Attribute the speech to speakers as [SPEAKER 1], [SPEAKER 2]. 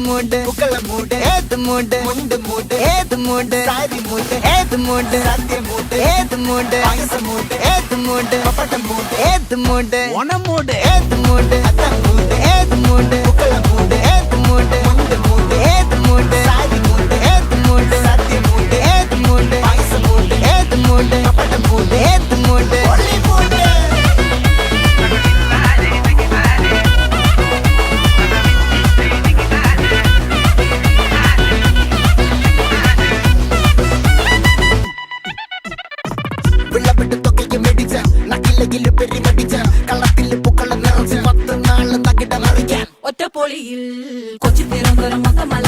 [SPEAKER 1] மூடு புக்கல மூடு ஏத்து மூடு முண்டு மூடு ஏத்து மூடு சாரி மூடு ஏத்து மூடு சத்திய மூடு ஏத்து மூடு பாயச மூடு ஏத்து மூடு பப்பட்ட மூடு ஏத்து மூடு ஒன மூடு ஏத்து மூடு அத்த மூடு ஏத்து மூடு புக்கல மூடு ஏத்து மூடு முண்டு மூடு ஏத்து மூடு சாரி மூடு ஏத்து மூடு சத்திய மூடு ஏத்து மூடு பாயச மூடு ஏத்து மூடு பப்பட்ட மூடு ஏத்து மூடு ஒளி மூடு വിളവിട്ട് തൊക്കയ്ക്ക് മെടിച്ച നക്കിലകില് പെരിമടിച്ച കളത്തില് പൂക്കള നിറച്ച് 10 നാള് നകിട മറിക്കാൻ
[SPEAKER 2] ഒറ്റപ്പൊളിയിൽ കൊച്ചി തിരുവനന്തപുരം മൊത്തമല